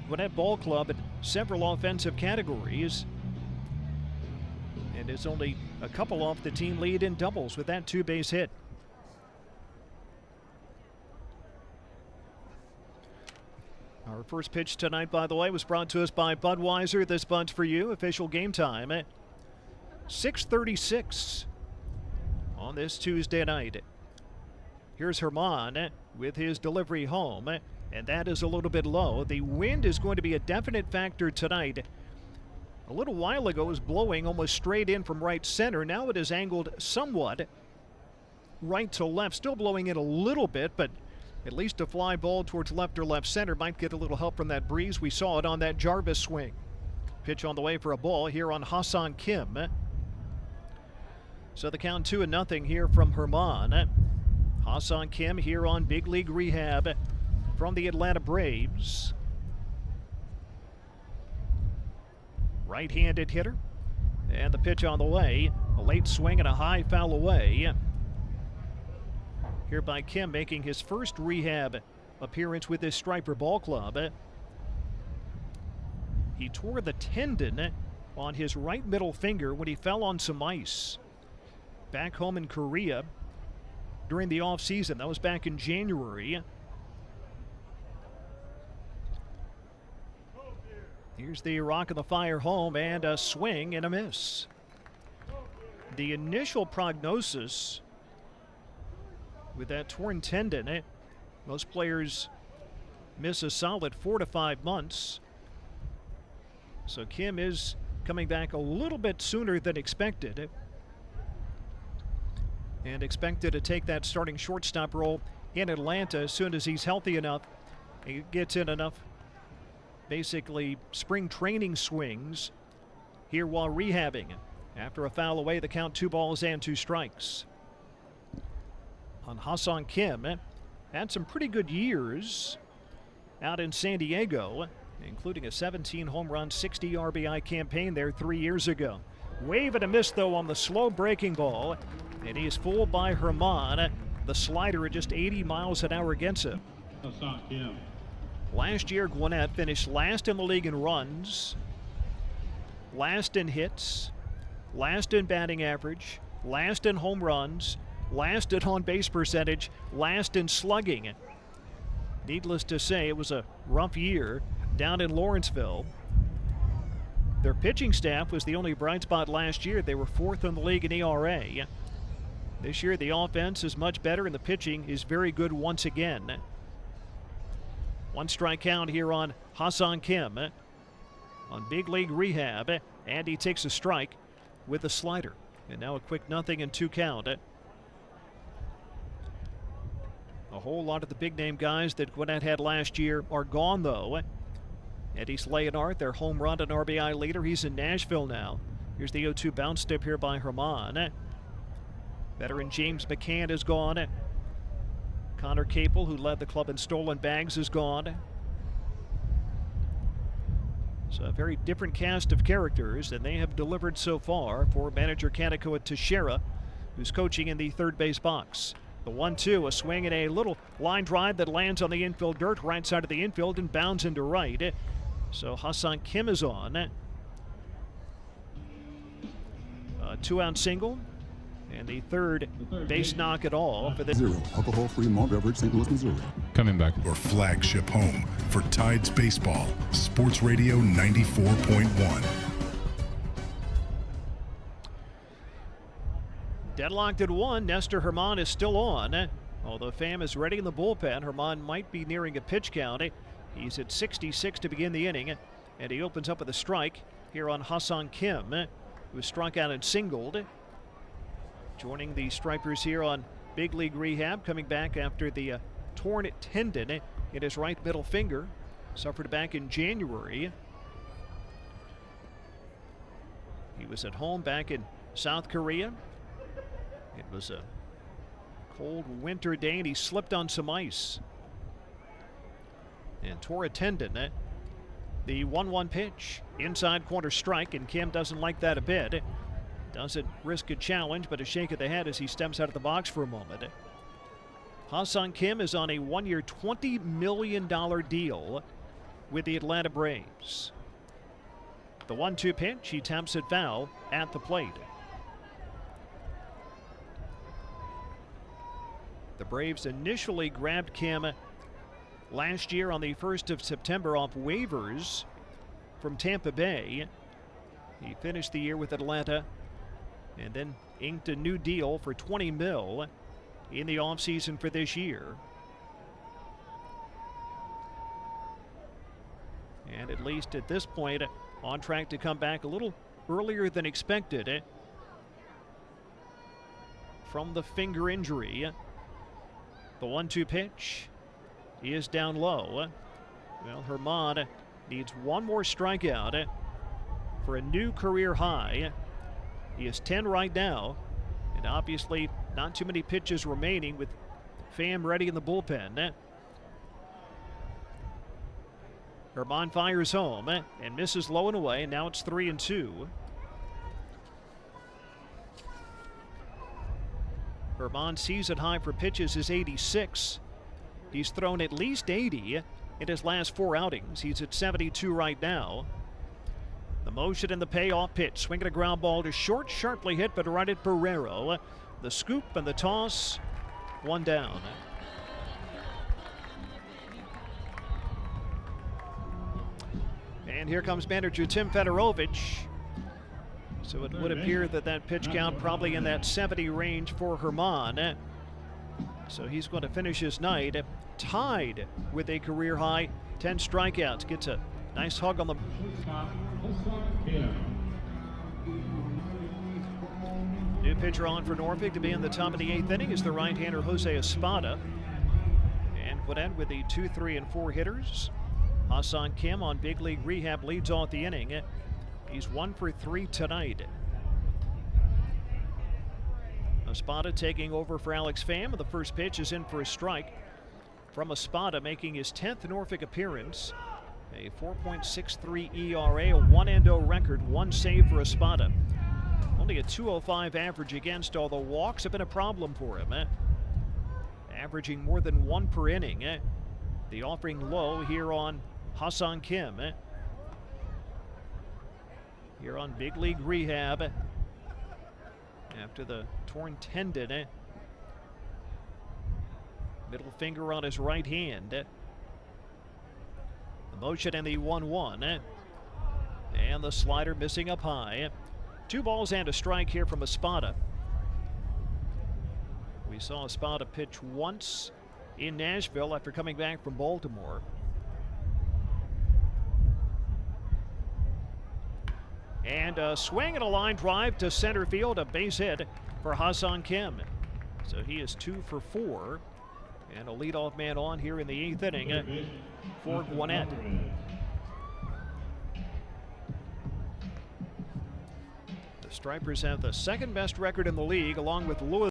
Gwinnett Ball Club in several offensive categories, and is only a couple off the team lead in doubles with that two-base hit. Our first pitch tonight, by the way, was brought to us by Budweiser. This Bud's for you. Official game time at 6:36 on this Tuesday night. Here's Hermon with his delivery home, and that is a little bit low. The wind is going to be a definite factor tonight. A little while ago it was blowing almost straight in from right center. Now it is angled somewhat right to left, still blowing in a little bit, but at least a fly ball towards left or left center might get a little help from that breeze. We saw it on that Jarvis swing. Pitch on the way for a ball here on Hassan Kim. So the count 2-0 here from Hermon. Hassan Kim here on big league rehab from the Atlanta Braves. Right-handed hitter. And the pitch on the way. A late swing and a high foul away. Here by Kim, making his first rehab appearance with his Striper Ball Club. He tore the tendon on his right middle finger when he fell on some ice back home in Korea during the offseason. That was back in January. Here's the rock of the fire home, and a swing and a miss. The initial prognosis with that torn tendon, most players miss a solid 4 to 5 months. So Kim is coming back a little bit sooner than expected, and expected to take that starting shortstop role in Atlanta as soon as he's healthy enough. He gets in enough basically spring training swings here while rehabbing. After a foul away, the count 2 balls and 2 strikes. On Hassan Kim, had some pretty good years out in San Diego, including a 17 home run, 60 RBI campaign there 3 years ago. Wave and a miss though on the slow breaking ball, and he is fooled by Hermon. The slider at just 80 miles an hour against him. Hassan Kim. Last year, Gwinnett finished last in the league in runs, last in hits, last in batting average, last in home runs, last in on-base percentage, last in slugging. Needless to say, it was a rough year down in Lawrenceville. Their pitching staff was the only bright spot last year. They were 4th in the league in ERA. This year, the offense is much better, and the pitching is very good once again. 1 strike count here on Hassan Kim on big league rehab, and he takes a strike with a slider. And now a quick 0-2 count. A whole lot of the big-name guys that Gwinnett had last year are gone, though. Eddie Leonard, their home run and RBI leader, he's in Nashville now. Here's the 0-2 bounce tip here by Hermon. Veteran James McCann is gone. Connor Capel, who led the club in stolen bags, is gone. So a very different cast of characters, and they have delivered so far for manager Kaneko Teixeira, who's coaching in the third base box. The 1-2, a swing and a little line drive that lands on the infield dirt, right side of the infield, and bounds into right. So Hassan Kim is on. A 2-out single, and the third base knock at all for the Zero alcohol-free malt beverage, St. Louis, Missouri. Coming back. Your flagship home for Tides baseball, Sports Radio 94.1. Deadlocked at 1. Nestor Hermon is still on. Although Pham is ready in the bullpen, Hermon might be nearing a pitch count. He's at 66 to begin the inning, and he opens up with a strike here on Hassan Kim, who was struck out and singled. Joining the Stripers here on big league rehab, coming back after the torn tendon in his right middle finger, suffered back in January. He was at home back in South Korea. It was a cold winter day, and he slipped on some ice and tore a tendon. The 1-1 pitch, inside corner strike, and Kim doesn't like that a bit. Doesn't risk a challenge, but a shake of the head as he steps out of the box for a moment. Hassan Kim is on a 1-year, $20 million deal with the Atlanta Braves. The 1-2 pitch, he taps it foul at the plate. The Braves initially grabbed Kim last year on the 1st of September off waivers from Tampa Bay. He finished the year with Atlanta and then inked a new deal for $20 million in the offseason for this year. And at least at this point, on track to come back a little earlier than expected from the finger injury. The 1-2 pitch is down low. Well, Hermon needs one more strikeout for a new career high. He has 10 right now, and obviously not too many pitches remaining with Pham ready in the bullpen. Hermon fires home and misses low and away, and now it's 3-2. Hermon sees it high for pitches is 86. He's thrown at least 80 in his last 4 outings. He's at 72 right now. The motion and the payoff pitch. Swinging a ground ball to short, sharply hit, but right at Barrero. The scoop and the toss, 1 down. And here comes manager Tim Fedorovich. So it would appear that that pitch count probably in that 70 range for Hermon. So he's going to finish his night tied with a career high 10 strikeouts. Gets a nice hug on the. New pitcher on for Norfolk to be in the top of the 8th inning is the right-hander Jose Espada. And Gwinnett with the 2, 3, and 4 hitters. Hassan Kim on big league rehab leads off the inning. He's 1 for 3 tonight. Espada taking over for Alex Pham. The first pitch is in for a strike from Espada, making his 10th Norfolk appearance. A 4.63 ERA, a 1-0 record, 1 save for Espada. Only a 205 average against, although walks have been a problem for him. Averaging more than 1 per inning. The offering low here on Hassan Kim. Here on big league rehab after the torn tendon. Middle finger on his right hand. The motion and the 1-1. And the slider missing up high. 2 balls and a strike here from Espada. We saw Espada pitch once in Nashville after coming back from Baltimore. And a swing and a line drive to center field, a base hit for Hassan Kim. So he is 2 for 4. And a leadoff man on here in the 8th inning for Gwinnett. The Stripers have the 2nd best record in the league, along with Louisville.